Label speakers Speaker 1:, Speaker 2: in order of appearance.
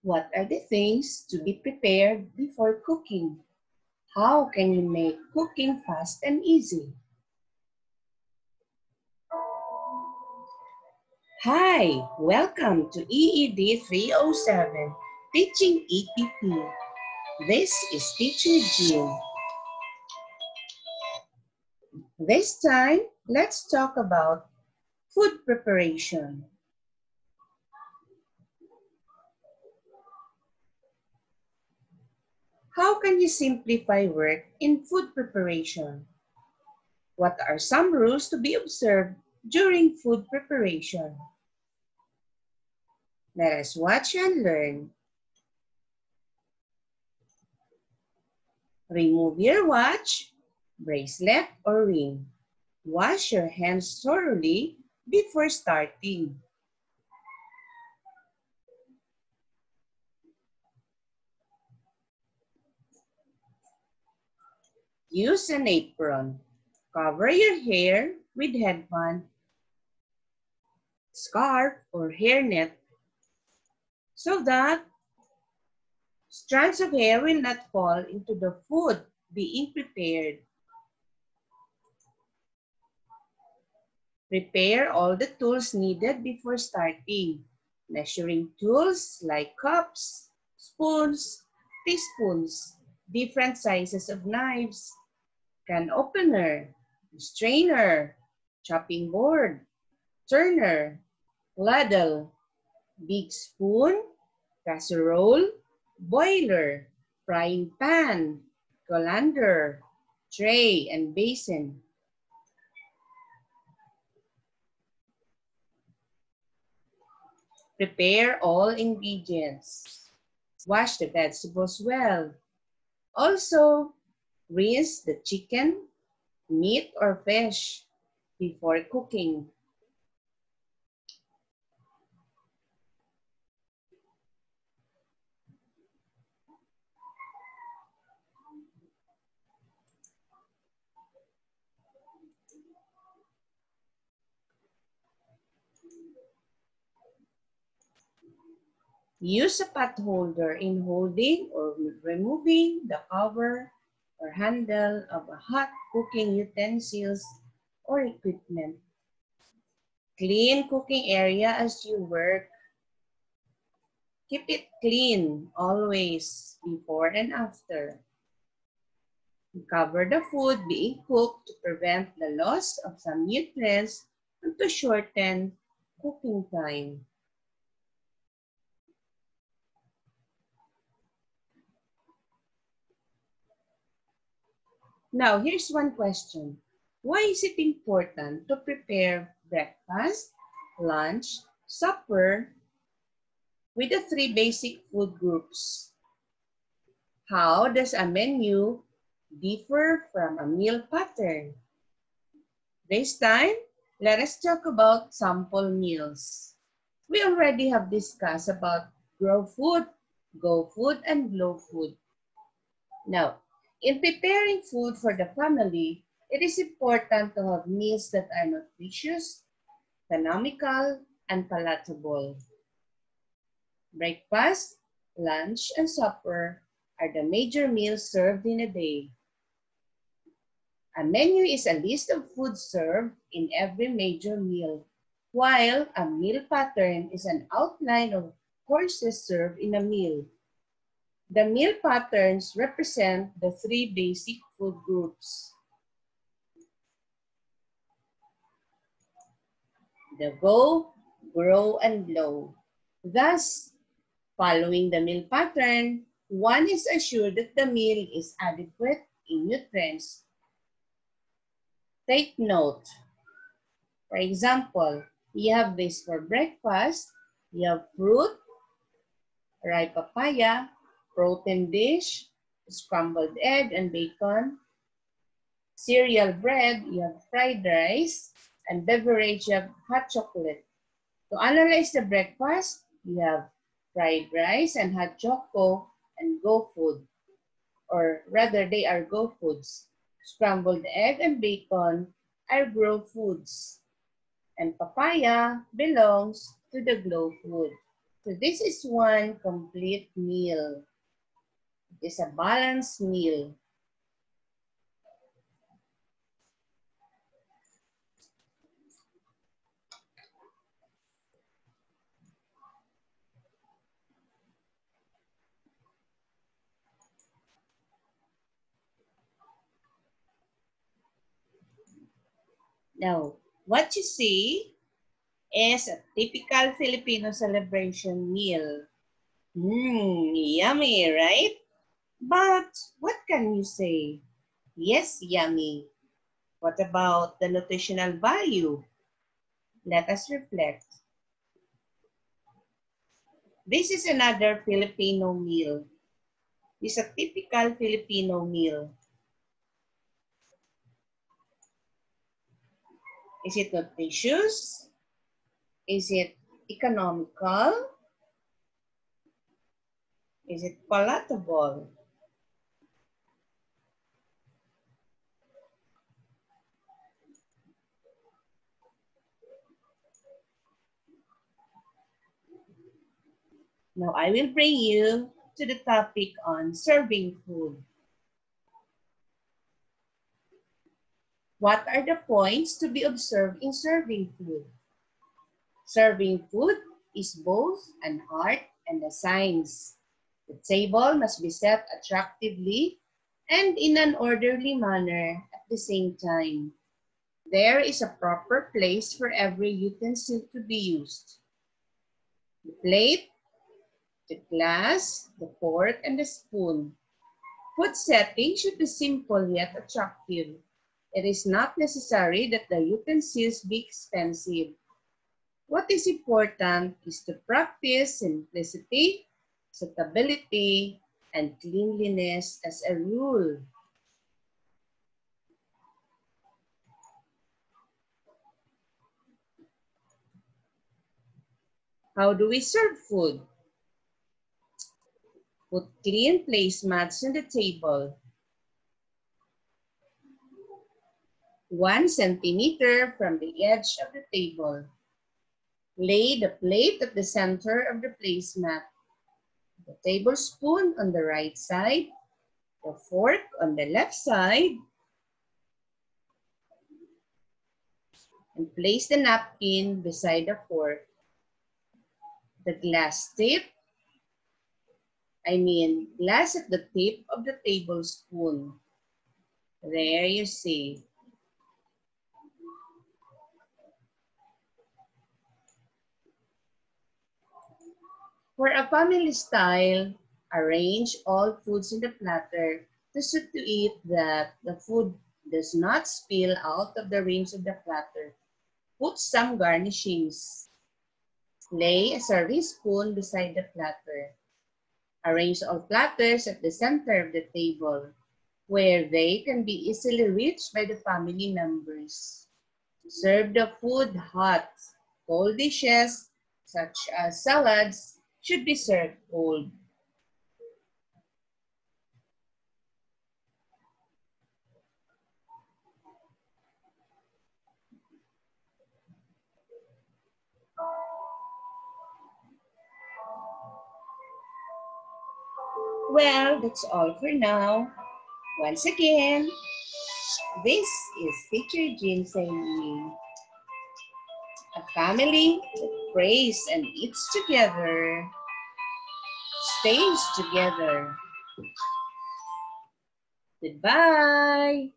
Speaker 1: What are the things to be prepared before cooking? How can you make cooking fast and easy? Hi, welcome to EED 307, Teaching EPP. This is Teacher Jean. This time, let's talk about food preparation. How can you simplify work in food preparation? What are some rules to be observed during food preparation? Let us watch and learn. Remove your watch, bracelet, or ring. Wash your hands thoroughly before starting. Use an apron. Cover your hair with headband, scarf, or hairnet so that strands of hair will not fall into the food being prepared. Prepare all the tools needed before starting. Measuring tools like cups, spoons, teaspoons, different sizes of knives, can opener, strainer, chopping board, turner, ladle, big spoon, casserole, boiler, frying pan, colander, tray, and basin. Prepare all ingredients. Wash the vegetables well. Also, rinse the chicken, meat, or fish before cooking. Use a pot holder in holding or removing the cover or handle of a hot cooking utensils or equipment. Clean cooking area as you work. Keep it clean always, before and after. Cover the food being cooked to prevent the loss of some nutrients and to shorten cooking time. Now, here's one question. Why is it important to prepare breakfast, lunch, supper with the three basic food groups? How does a menu differ from a meal pattern? This time, let us talk about sample meals. We already have discussed about grow food, go food, and glow food. Now, in preparing food for the family, it is important to have meals that are nutritious, economical, and palatable. Breakfast, lunch, and supper are the major meals served in a day. A menu is a list of foods served in every major meal, while a meal pattern is an outline of courses served in a meal. The meal patterns represent the three basic food groups. The go, grow, and glow. Thus, following the meal pattern, one is assured that the meal is adequate in nutrients. Take note. For example, you have this for breakfast. You have fruit, ripe papaya, protein dish, scrambled egg and bacon, cereal bread, you have fried rice, and beverage, you have hot chocolate. To analyze the breakfast, you have fried rice and hot choco and go food. Or rather, they are go foods. Scrambled egg and bacon are grow foods. And papaya belongs to the glow food. So this is one complete meal. It's a balanced meal. Now, what you see is a typical Filipino celebration meal. Yummy, right? But what can you say? Yes, yummy. What about the nutritional value? Let us reflect. This is another Filipino meal. It's a typical Filipino meal. Is it nutritious? Is it economical? Is it palatable? Now I will bring you to the topic on serving food. What are the points to be observed in serving food? Serving food is both an art and a science. The table must be set attractively and in an orderly manner at the same time. There is a proper place for every utensil to be used. The plate, the glass, the fork, and the spoon. Food setting should be simple yet attractive. It is not necessary that the utensils be expensive. What is important is to practice simplicity, suitability, and cleanliness as a rule. How do we serve food? Put clean placemats on the table. 1 centimeter from the edge of the table. Lay the plate at the center of the placemat. The tablespoon on the right side, the fork on the left side, and place the napkin beside the fork. The glass at the tip of the tablespoon. There you see. For a family style, arrange all foods in the platter so to eat that the food does not spill out of the rims of the platter. Put some garnishings. Lay a serving spoon beside the platter. Arrange all platters at the center of the table, where they can be easily reached by the family members. Serve the food hot. Cold dishes, such as salads, should be served cold. Well, that's all for now. Once again, this is Teacher Jean saying, a family that prays and eats together stays together. Goodbye.